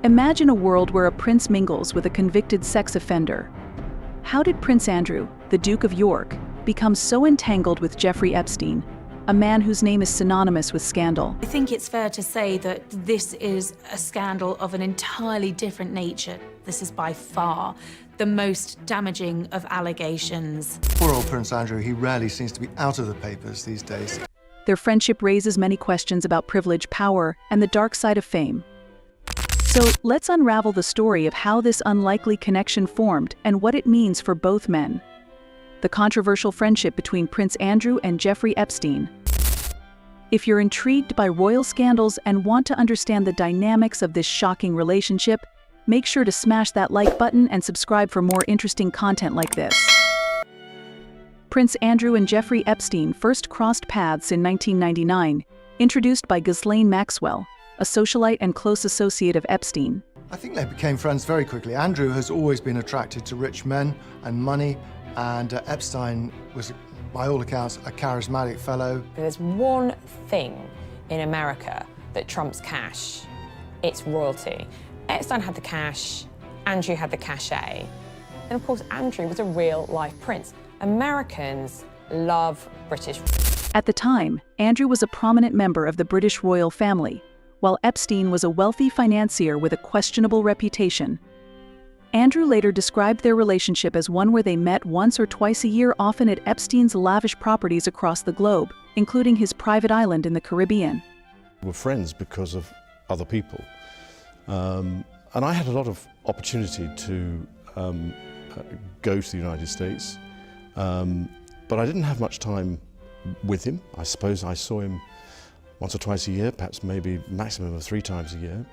Imagine a world where a prince mingles with a convicted sex offender. How did Prince Andrew, the Duke of York, become so entangled with Jeffrey Epstein, a man whose name is synonymous with scandal? I think it's fair to say that this is a scandal of an entirely different nature. This is by far the most damaging of allegations. Poor old Prince Andrew, he rarely seems to be out of the papers these days. Their friendship raises many questions about privilege, power, and the dark side of fame. So let's unravel the story of how this unlikely connection formed and what it means for both men. The controversial friendship between Prince Andrew and Jeffrey Epstein. If you're intrigued by royal scandals and want to understand the dynamics of this shocking relationship, make sure to smash that like button and subscribe for more interesting content like this. Prince Andrew and Jeffrey Epstein first crossed paths in 1999, introduced by Ghislaine Maxwell, a socialite and close associate of Epstein. I think they became friends very quickly. Andrew has always been attracted to rich men and money, and Epstein was, by all accounts, a charismatic fellow. There's one thing in America that trumps cash. It's royalty. Epstein had the cash, Andrew had the cachet. And of course, Andrew was a real-life prince. Americans love British. At the time, Andrew was a prominent member of the British royal family, while Epstein was a wealthy financier with a questionable reputation. Andrew later described their relationship as one where they met once or twice a year, often at Epstein's lavish properties across the globe, including his private island in the Caribbean. We're friends because of other people. And I had a lot of opportunity to go to the United States, but I didn't have much time with him. I suppose I saw him once or twice a year, perhaps maybe maximum of 3 times a year.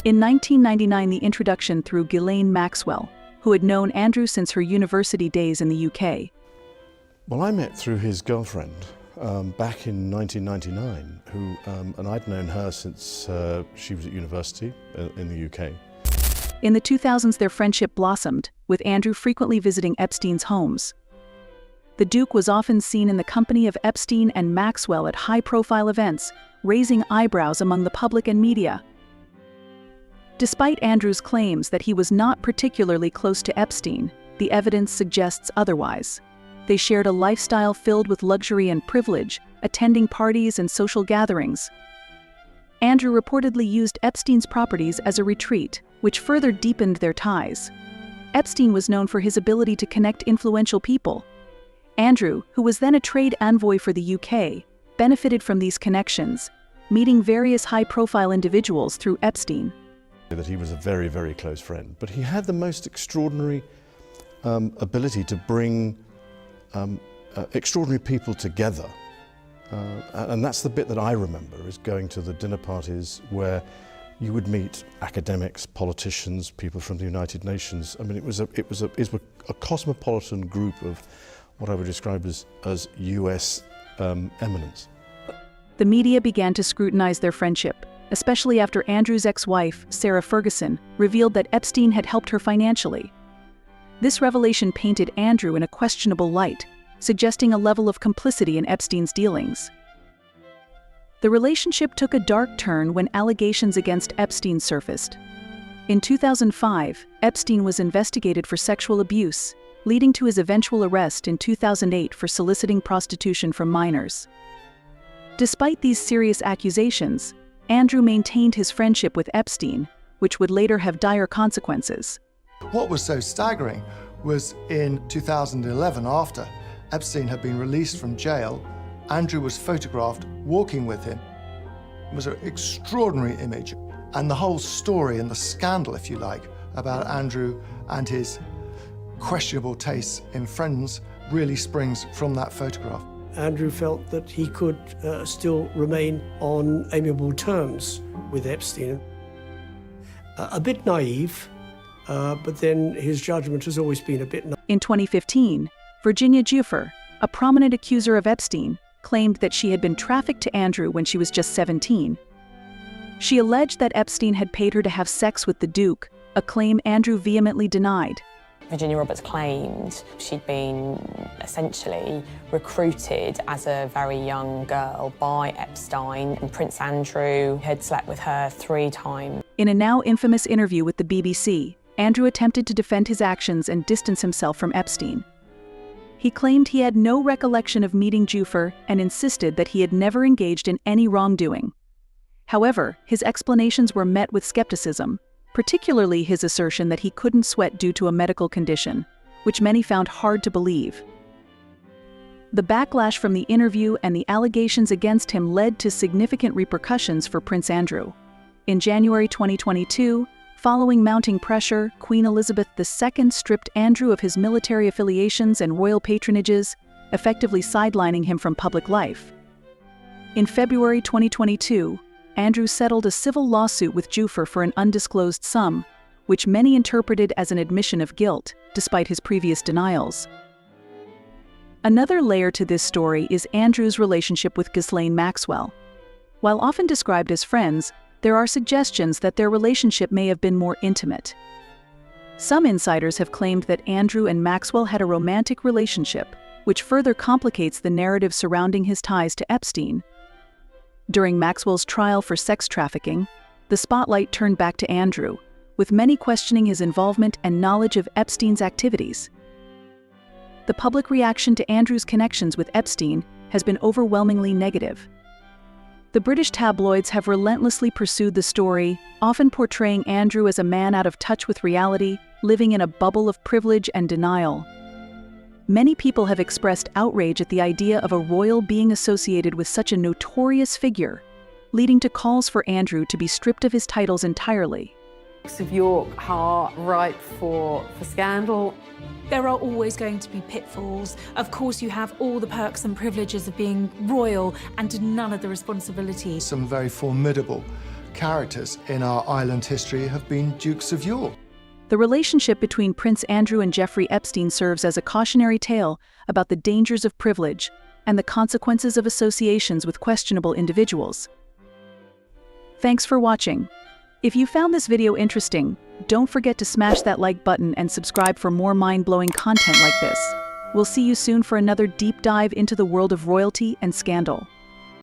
In 1999, the introduction through Ghislaine Maxwell, who had known Andrew since her university days in the UK. Well, I met through his girlfriend back in 1999, and I'd known her since she was at university in the UK. In the 2000s, their friendship blossomed, with Andrew frequently visiting Epstein's homes. The Duke was often seen in the company of Epstein and Maxwell at high-profile events, raising eyebrows among the public and media. Despite Andrew's claims that he was not particularly close to Epstein, the evidence suggests otherwise. They shared a lifestyle filled with luxury and privilege, attending parties and social gatherings. Andrew reportedly used Epstein's properties as a retreat, which further deepened their ties. Epstein was known for his ability to connect influential people. Andrew, who was then a trade envoy for the UK, benefited from these connections, meeting various high-profile individuals through Epstein. That he was a very, very close friend, but he had the most extraordinary ability to bring extraordinary people together. And that's the bit that I remember, is going to the dinner parties where you would meet academics, politicians, people from the United Nations. I mean, it was a cosmopolitan group of what I would describe as US eminence. The media began to scrutinize their friendship, especially after Andrew's ex-wife, Sarah Ferguson, revealed that Epstein had helped her financially. This revelation painted Andrew in a questionable light, suggesting a level of complicity in Epstein's dealings. The relationship took a dark turn when allegations against Epstein surfaced. In 2005, Epstein was investigated for sexual abuse, leading to his eventual arrest in 2008 for soliciting prostitution from minors. Despite these serious accusations, Andrew maintained his friendship with Epstein, which would later have dire consequences. What was so staggering was in 2011, after Epstein had been released from jail, Andrew was photographed walking with him. It was an extraordinary image. And the whole story and the scandal, if you like, about Andrew and his questionable tastes in friends really springs from that photograph. Andrew felt that he could still remain on amiable terms with Epstein. A bit naive, but then his judgment has always been a bit naive. In 2015, Virginia Giuffre, a prominent accuser of Epstein, claimed that she had been trafficked to Andrew when she was just 17. She alleged that Epstein had paid her to have sex with the Duke, a claim Andrew vehemently denied. Virginia Roberts claimed she'd been essentially recruited as a very young girl by Epstein, and Prince Andrew had slept with her 3 times. In a now infamous interview with the BBC, Andrew attempted to defend his actions and distance himself from Epstein. He claimed he had no recollection of meeting Giuffre and insisted that he had never engaged in any wrongdoing. However, his explanations were met with skepticism, particularly his assertion that he couldn't sweat due to a medical condition, which many found hard to believe. The backlash from the interview and the allegations against him led to significant repercussions for Prince Andrew. In January 2022, following mounting pressure, Queen Elizabeth II stripped Andrew of his military affiliations and royal patronages, effectively sidelining him from public life. In February 2022, Andrew settled a civil lawsuit with Giuffre for an undisclosed sum, which many interpreted as an admission of guilt, despite his previous denials. Another layer to this story is Andrew's relationship with Ghislaine Maxwell. While often described as friends, there are suggestions that their relationship may have been more intimate. Some insiders have claimed that Andrew and Maxwell had a romantic relationship, which further complicates the narrative surrounding his ties to Epstein. During Maxwell's trial for sex trafficking, the spotlight turned back to Andrew, with many questioning his involvement and knowledge of Epstein's activities. The public reaction to Andrew's connections with Epstein has been overwhelmingly negative. The British tabloids have relentlessly pursued the story, often portraying Andrew as a man out of touch with reality, living in a bubble of privilege and denial. Many people have expressed outrage at the idea of a royal being associated with such a notorious figure, leading to calls for Andrew to be stripped of his titles entirely. Of York are ripe for scandal. There are always going to be pitfalls. Of course, you have all the perks and privileges of being royal and none of the responsibilities. Some very formidable characters in our island history have been Dukes of York. The relationship between Prince Andrew and Jeffrey Epstein serves as a cautionary tale about the dangers of privilege and the consequences of associations with questionable individuals. Thanks for watching. If you found this video interesting, don't forget to smash that like button and subscribe for more mind-blowing content like this. We'll see you soon for another deep dive into the world of royalty and scandal.